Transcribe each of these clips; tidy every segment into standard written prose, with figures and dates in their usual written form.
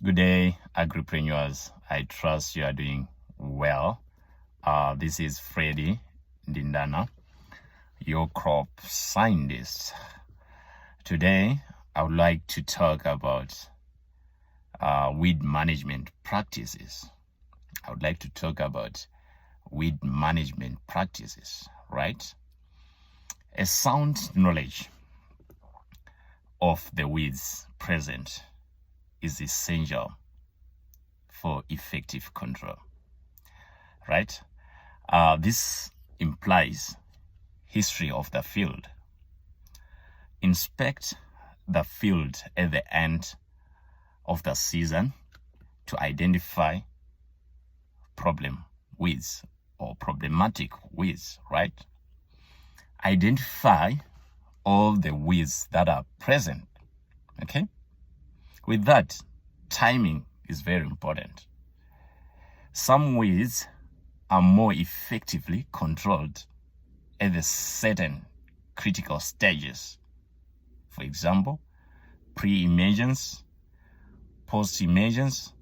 Good day, agripreneurs. I trust you are doing well. This is Freddy Dindana, your crop scientist. Today, I would like to talk about weed management practices. Right? A sound knowledge of the weeds present is essential for effective control, right? This implies history of the field. Inspect the field at the end of the season to identify problem weeds or problematic weeds, right? Identify all the weeds that are present, okay? With that, timing is very important. Some weeds are more effectively controlled at the certain critical stages. For example, pre-emergence, post-emergence,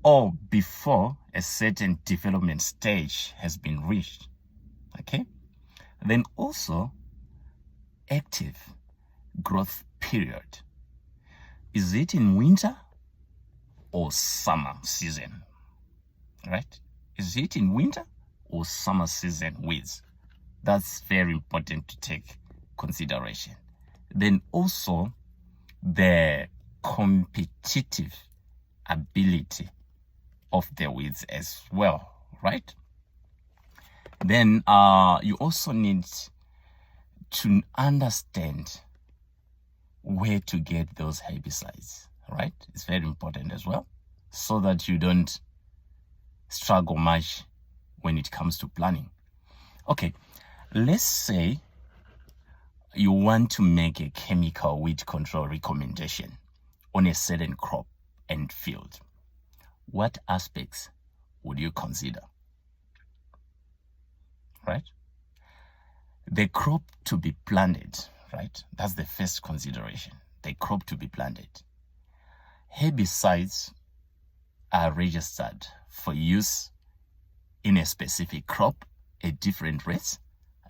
or before a certain development stage has been reached, okay? Then also, active growth period. Is it in winter or summer season, right? Is it in winter or summer season weeds? That's very important to take consideration. Then also the competitive ability of the weeds as well, right? Then you also need to understand where to get those herbicides, right? It's very important as well, so that you don't struggle much when it comes to planning. Okay, let's say you want to make a chemical weed control recommendation on a certain crop and field. What aspects would you consider, right? The crop to be planted, right? That's the first consideration, the crop to be planted. Herbicides are registered for use in a specific crop at different rates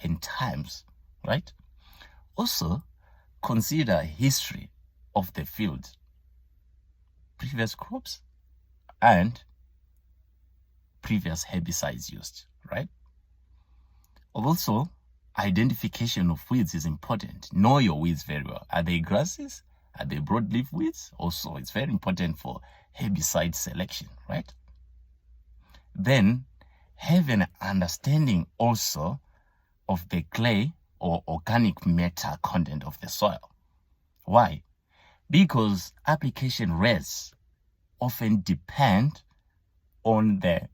and times, right? Also, consider history of the field, previous crops, and previous herbicides used, right? Also, identification of weeds is important. Know your weeds very well. Are they grasses? Are they broadleaf weeds? Also, it's very important for herbicide selection, right? Then, have an understanding also of the clay or organic matter content of the soil. Why? Because application rates often depend on the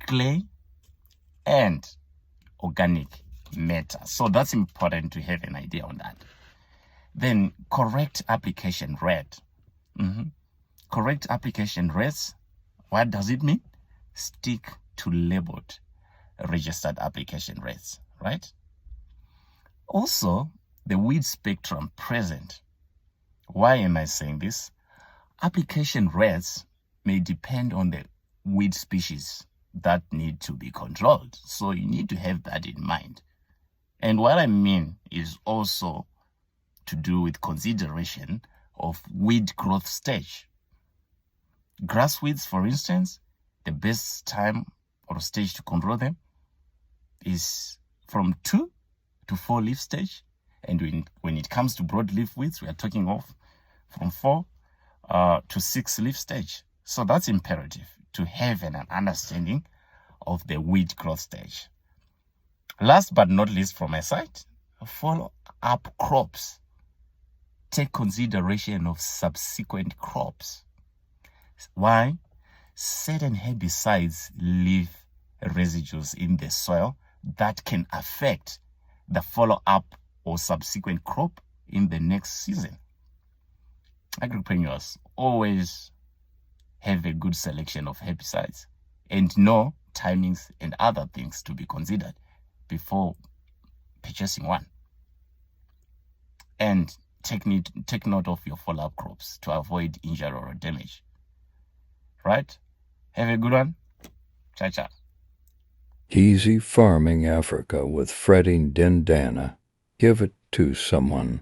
clay and organic matter. So that's important to have an idea on that. Then correct application rate. Correct application rates, what does it mean? Stick to labeled registered application rates, right? Also, the weed spectrum present. Why am I saying this? Application rates may depend on the weed species that need to be controlled. So you need to have that in mind. And what I mean is also to do with consideration of weed growth stage. Grass weeds, for instance, the best time or stage to control them is from 2 to 4 leaf stage. And when it comes to broadleaf weeds, we are talking of from 4 to 6 leaf stage. So that's imperative to have an understanding of the weed growth stage. Last but not least from my side, follow up crops. Take consideration of subsequent crops. Why? Certain herbicides leave residues in the soil that can affect the follow-up or subsequent crop in the next season. Agripreneurs always have a good selection of herbicides and know timings and other things to be considered before purchasing one. And take note of your follow-up crops to avoid injury or damage. Right? Have a good one. Ciao, ciao. Easy farming Africa with fretting Dindana. Give it to someone.